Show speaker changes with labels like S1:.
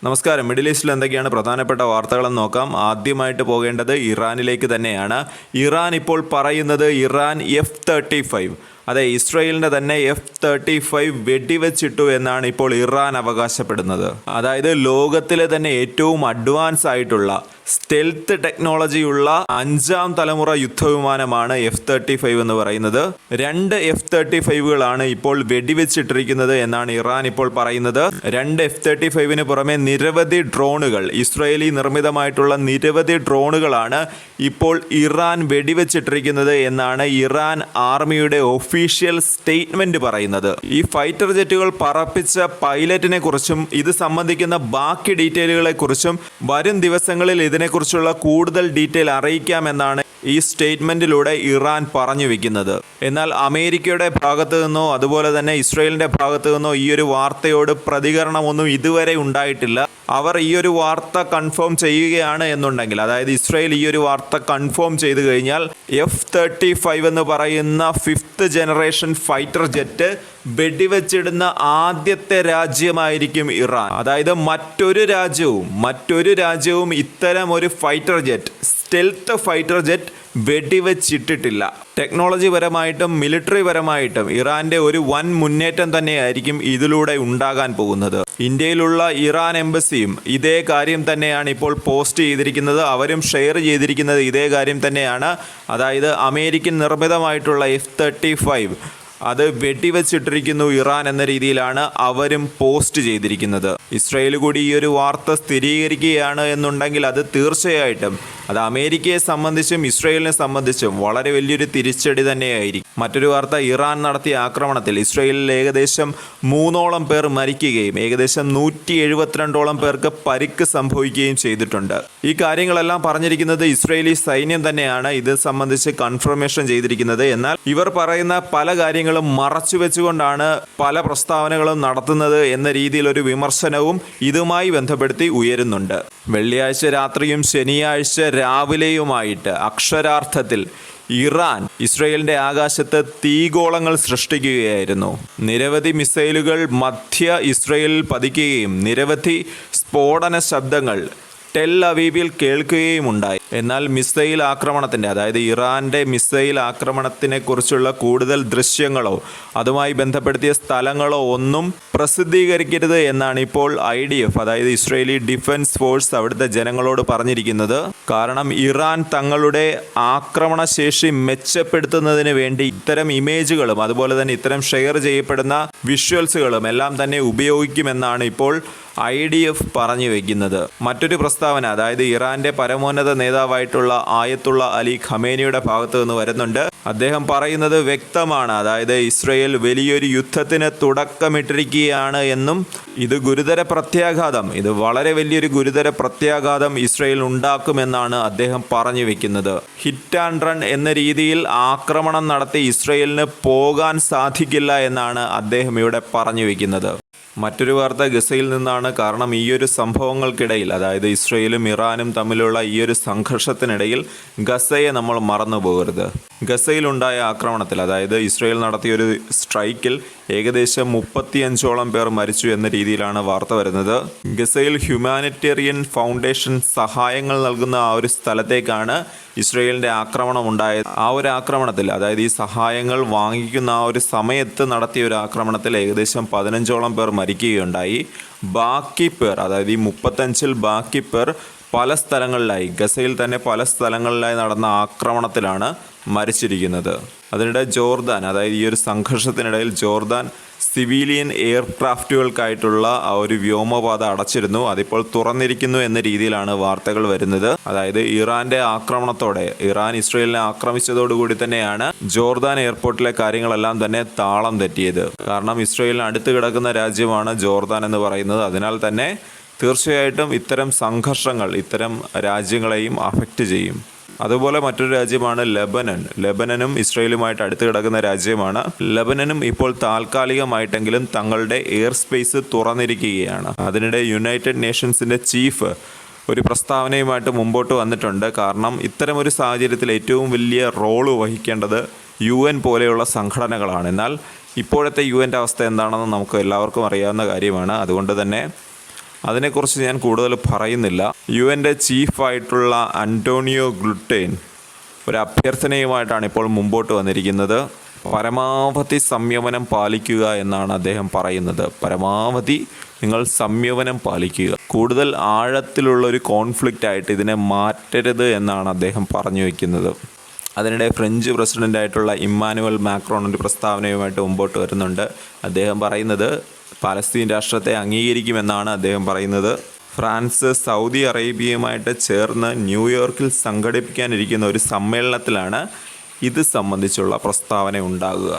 S1: നമസ്കാരം. മിഡിൽ ഈസ്റ്റിൽ എന്തൊക്കെയാണ് പ്രധാനപ്പെട്ട വാർത്തകളെന്ന് നോക്കാം. ആദ്യമായിട്ട് പോകേണ്ടത് ഇറാനിലേക്ക് തന്നെയാണ്. ഇറാൻ ഇപ്പോൾ പറയുന്നത് ഇറാൻ F-35, അതെ, ഇസ്രയേലിൻ്റെ തന്നെ F-35 വെടിവെച്ചിട്ടു എന്നാണ് ഇപ്പോൾ ഇറാൻ അവകാശപ്പെടുന്നത്. അതായത് ലോകത്തിലെ തന്നെ ഏറ്റവും അഡ്വാൻസ് ആയിട്ടുള്ള സ്റ്റെൽത്ത് ടെക്നോളജിയുള്ള 5ാം തലമുറ യുദ്ധവിമാനമാണ് F-35 എന്ന് പറയുന്നത്. 2 F-35കളാണ് ഇപ്പോൾ വെടിവെച്ചിട്ടിരിക്കുന്നത് എന്നാണ് ഇറാൻ ഇപ്പോൾ പറയുന്നത്. 2 F-35ന് പുറമെ നിരവധി ഡ്രോണുകൾ, ഇസ്രയേലി നിർമ്മിതമായിട്ടുള്ള നിരവധി ഡ്രോണുകളാണ് ഇപ്പോൾ ഇറാൻ വെടിവെച്ചിട്ടിരിക്കുന്നത് എന്നാണ് ഇറാൻ ആർമിയുടെ ഒഫീഷ്യൽ സ്റ്റേറ്റ്മെന്റ് പറയുന്നത്. ഈ ഫൈറ്റർ ജെറ്റുകൾ പറപ്പിച്ച പൈലറ്റിനെ കുറിച്ചും ഇത് സംബന്ധിക്കുന്ന ബാക്കി ഡീറ്റെയിലുകളെ കുറിച്ചും വരും ദിവസങ്ങളിൽ ഇതിനെക്കുറിച്ചുള്ള കൂടുതൽ ഡീറ്റെയിൽ അറിയിക്കാമെന്നാണ് ഈ സ്റ്റേറ്റ്മെന്റിലൂടെ ഇറാൻ പറഞ്ഞു വെക്കുന്നത്. എന്നാൽ അമേരിക്കയുടെ ഭാഗത്തു നിന്നോ അതുപോലെ തന്നെ ഇസ്രയേലിന്റെ ഭാഗത്തു നിന്നോ ഈ ഒരു വാർത്തയോട് പ്രതികരണമൊന്നും ഇതുവരെ ഉണ്ടായിട്ടില്ല. അവർ ഈ ഒരു വാർത്ത കൺഫേം ചെയ്യുകയാണ് എന്നുണ്ടെങ്കിൽ, അതായത് ഇസ്രയേൽ ഈ ഒരു വാർത്ത കൺഫേം ചെയ്തു കഴിഞ്ഞാൽ F-35 എന്ന് പറയുന്ന 5th ജനറേഷൻ ഫൈറ്റർ ജെറ്റ് വെടിവെച്ചിടുന്ന ആദ്യത്തെ രാജ്യമായിരിക്കും ഇറാൻ. അതായത് മറ്റൊരു രാജ്യവും ഇത്തരം ഒരു fighter jet, stealth fighter jet വെടിവെച്ചിട്ടിട്ടില്ല. ടെക്നോളജി പരമായിട്ടും മിലിറ്ററി പരമായിട്ടും ഇറാന്റെ ഒരു വൻ മുന്നേറ്റം തന്നെയായിരിക്കും ഇതിലൂടെ ഉണ്ടാകാൻ പോകുന്നത്. ഇന്ത്യയിലുള്ള ഇറാൻ എംബസിയും ഇതേ കാര്യം തന്നെയാണ് ഇപ്പോൾ പോസ്റ്റ് ചെയ്തിരിക്കുന്നത്. അവരും ഷെയർ ചെയ്തിരിക്കുന്നത് ഇതേ കാര്യം തന്നെയാണ്. അതായത് അമേരിക്കൻ നിർമ്മിതമായിട്ടുള്ള F-35 അത് വെടിവെച്ചിട്ടിരിക്കുന്നു ഇറാൻ എന്ന രീതിയിലാണ് അവരും പോസ്റ്റ് ചെയ്തിരിക്കുന്നത്. ഇസ്രയേൽ കൂടി ഈ ഒരു വാർത്ത സ്ഥിരീകരിക്കുകയാണ് എന്നുണ്ടെങ്കിൽ അത് തീർച്ചയായിട്ടും അത് അമേരിക്കയെ സംബന്ധിച്ചും ഇസ്രയേലിനെ സംബന്ധിച്ചും വളരെ വലിയൊരു തിരിച്ചടി തന്നെയായിരിക്കും. മറ്റൊരു വാർത്ത, ഇറാൻ നടത്തിയ ആക്രമണത്തിൽ ഇസ്രയേലിൽ ഏകദേശം 3ഓളം പേർ മരിക്കുകയും ഏകദേശം 172ഓളം പേർക്ക് പരിക്ക് സംഭവിക്കുകയും ചെയ്തിട്ടുണ്ട്. ഈ കാര്യങ്ങളെല്ലാം പറഞ്ഞിരിക്കുന്നത് ഇസ്രയേലി സൈന്യം തന്നെയാണ് ഇത് സംബന്ധിച്ച് കൺഫർമേഷൻ ചെയ്തിരിക്കുന്നത്. എന്നാൽ ഇവർ പറയുന്ന പല കാര്യങ്ങളും മറച്ചു വെച്ചുകൊണ്ടാണ് പല പ്രസ്താവനകളും നടത്തുന്നത് എന്ന രീതിയിൽ ഒരു വിമർശനവും ഇതുമായി ബന്ധപ്പെടുത്തി ഉയരുന്നുണ്ട്. വെള്ളിയാഴ്ച രാത്രിയും ശനിയാഴ്ച രാവിലെയുമായിട്ട് അക്ഷരാർത്ഥത്തിൽ ഇറാൻ ഇസ്രയേലിന്റെ ആകാശത്ത് തീഗോളങ്ങൾ സൃഷ്ടിക്കുകയായിരുന്നു. നിരവധി മിസൈലുകൾ മധ്യ ഇസ്രയേലിൽ പതിക്കുകയും നിരവധി സ്ഫോടന ശബ്ദങ്ങൾ ടെൽ അവീവിൽ കേൾക്കുകയും ഉണ്ടായി. എന്നാൽ മിസൈൽ ആക്രമണത്തിൻ്റെ, അതായത് ഇറാന്റെ മിസൈൽ ആക്രമണത്തിനെ കുറിച്ചുള്ള കൂടുതൽ ദൃശ്യങ്ങളോ അതുമായി ബന്ധപ്പെടുത്തിയ സ്ഥലങ്ങളോ ഒന്നും പ്രസിദ്ധീകരിക്കരുത് എന്നാണ് ഇപ്പോൾ IDF, അതായത് ഇസ്രയേലി ഡിഫൻസ് ഫോഴ്സ് അവിടുത്തെ ജനങ്ങളോട് പറഞ്ഞിരിക്കുന്നത്. കാരണം ഇറാൻ തങ്ങളുടെ ആക്രമണശേഷി മെച്ചപ്പെടുത്തുന്നതിന് വേണ്ടി ഇത്തരം ഇമേജുകളും അതുപോലെ തന്നെ ഇത്തരം ഷെയർ ചെയ്യപ്പെടുന്ന വിഷ്വൽസുകളും എല്ലാം തന്നെ ഉപയോഗിക്കുമെന്നാണ് ഇപ്പോൾ IDF പറഞ്ഞു വയ്ക്കുന്നത്. മറ്റൊരു പ്രസ്താവന, അതായത് ഇറാന്റെ പരമോന്നത നേതാവായിട്ടുള്ള ആയത്തുള്ള അലി ഖമേനിയുടെ ഭാഗത്തു നിന്ന് വരുന്നുണ്ട്. അദ്ദേഹം പറയുന്നത് വ്യക്തമാണ്, അതായത് ഇസ്രയേൽ വലിയൊരു യുദ്ധത്തിന് തുടക്കമിട്ടിരിക്കുകയാണ് എന്നും ഇത് വളരെ വലിയൊരു ഗുരുതര പ്രത്യാഘാതം ഇസ്രയേൽ ഉണ്ടാക്കുമെന്നാണ് അദ്ദേഹം പറഞ്ഞു വെക്കുന്നത്. ഹിറ്റ് ആൻഡ് റൺ എന്ന രീതിയിൽ ആക്രമണം നടത്തി ഇസ്രയേലിന് പോകാൻ സാധിക്കില്ല എന്നാണ് അദ്ദേഹം ഇവിടെ പറഞ്ഞു വെക്കുന്നത്. മറ്റൊരു വാർത്ത ഗസയിൽ നിന്നാണ്. കാരണം ഈ ഒരു സംഭവങ്ങൾക്കിടയിൽ, അതായത് ഇസ്രയേലും ഇറാനും തമ്മിലുള്ള ഈ ഒരു സംഘർഷത്തിനിടയിൽ ഗസയെ നമ്മൾ മറന്നു പോകരുത്. ഗസയിലുണ്ടായ ആക്രമണത്തിൽ, അതായത് ഇസ്രയേൽ നടത്തിയൊരു സ്ട്രൈക്കിൽ ഏകദേശം 35ഓളം പേർ മരിച്ചു എന്ന രീതിയിലാണ് വാർത്ത വരുന്നത്. ഗസയിൽ ഹ്യൂമാനിറ്റേറിയൻ ഫൗണ്ടേഷൻ സഹായങ്ങൾ നൽകുന്ന ആ ഒരു സ്ഥലത്തേക്കാണ് ഇസ്രയേലിന്റെ ആക്രമണം ഉണ്ടായത്. ആ ഒരു ആക്രമണത്തിൽ, അതായത് ഈ സഹായങ്ങൾ വാങ്ങിക്കുന്ന ആ ഒരു സമയത്ത് നടത്തിയ ഒരു ആക്രമണത്തിൽ ഏകദേശം 15ഓളം പേർ മരിക്കുകയുണ്ടായി. ബാക്കി പേർ, അതായത് ഈ 35ൽ ബാക്കി പേർ പല സ്ഥലങ്ങളിലായി, ഗസയിൽ തന്നെ പല സ്ഥലങ്ങളിലായി നടന്ന ആക്രമണത്തിലാണ് മരിച്ചിരിക്കുന്നത്. അതിനിടെ ജോർദാൻ, അതായത് ഈ ഒരു സംഘർഷത്തിനിടയിൽ ജോർദാൻ സിവിലിയൻ എയർക്രാഫ്റ്റുകൾക്കായിട്ടുള്ള ആ ഒരു വ്യോമപാത അടച്ചിരുന്നു. അതിപ്പോൾ തുറന്നിരിക്കുന്നു എന്ന രീതിയിലാണ് വാർത്തകൾ വരുന്നത്. അതായത് ഇറാന്റെ ആക്രമണത്തോടെ, ഇറാൻ ഇസ്രയേലിനെ ആക്രമിച്ചതോടുകൂടി തന്നെയാണ് ജോർദാൻ എയർപോർട്ടിലെ കാര്യങ്ങളെല്ലാം തന്നെ താളം തെറ്റിയത്. കാരണം ഇസ്രയേലിന് അടുത്ത് കിടക്കുന്ന രാജ്യമാണ് ജോർദാൻ എന്ന് പറയുന്നത്. അതിനാൽ തന്നെ തീർച്ചയായിട്ടും ഇത്തരം സംഘർഷങ്ങൾ ഇത്തരം രാജ്യങ്ങളെയും അഫക്റ്റ് ചെയ്യും. അതുപോലെ മറ്റൊരു രാജ്യമാണ് ലെബനനും ഇസ്രയേലുമായിട്ട് അടുത്ത് കിടക്കുന്ന രാജ്യമാണ്. ലെബനനും ഇപ്പോൾ താൽക്കാലികമായിട്ടെങ്കിലും തങ്ങളുടെ എയർ സ്പേസ് തുറന്നിരിക്കുകയാണ്. അതിനിടെ യുണൈറ്റഡ് നേഷൻസിൻ്റെ ചീഫ് ഒരു പ്രസ്താവനയുമായിട്ട് മുമ്പോട്ട് വന്നിട്ടുണ്ട്. കാരണം ഇത്തരമൊരു സാഹചര്യത്തിൽ ഏറ്റവും വലിയ റോള് വഹിക്കേണ്ടത് UN പോലെയുള്ള സംഘടനകളാണ്. എന്നാൽ ഇപ്പോഴത്തെ UN അവസ്ഥ എന്താണെന്ന് നമുക്ക് എല്ലാവർക്കും അറിയാവുന്ന കാര്യമാണ്. അതുകൊണ്ട് തന്നെ അതിനെക്കുറിച്ച് ഞാൻ കൂടുതൽ പറയുന്നില്ല. UN ചീഫായിട്ടുള്ള അന്റോണിയോ ഗ്ലുട്ടേൻ ഒരു അഭ്യർത്ഥനയുമായിട്ടാണ് ഇപ്പോൾ മുമ്പോട്ട് വന്നിരിക്കുന്നത്. പരമാവധി സംയമനം പാലിക്കുക എന്നാണ് അദ്ദേഹം പറയുന്നത്. പരമാവധി നിങ്ങൾ സംയമനം പാലിക്കുക. കൂടുതൽ ആഴത്തിലുള്ള ഒരു കോൺഫ്ലിക്റ്റ് ആയിട്ട് ഇതിനെ മാറ്റരുത് എന്നാണ് അദ്ദേഹം പറഞ്ഞു വയ്ക്കുന്നത്. അതിനിടെ ഫ്രഞ്ച് പ്രസിഡൻ്റായിട്ടുള്ള ഇമ്മാനുവൽ മാക്രോൺ ഒരു പ്രസ്താവനയുമായിട്ട് മുമ്പോട്ട് വരുന്നുണ്ട്. അദ്ദേഹം പറയുന്നത് പാലസ്തീൻ രാഷ്ട്രത്തെ അംഗീകരിക്കുമെന്നാണ് അദ്ദേഹം പറയുന്നത്. ഫ്രാൻസ് സൗദി അറേബ്യയുമായിട്ട് ചേർന്ന് ന്യൂയോർക്കിൽ സംഘടിപ്പിക്കാനിരിക്കുന്ന ഒരു സമ്മേളനത്തിലാണ് ഇത് സംബന്ധിച്ചുള്ള പ്രസ്താവന ഉണ്ടാകുക.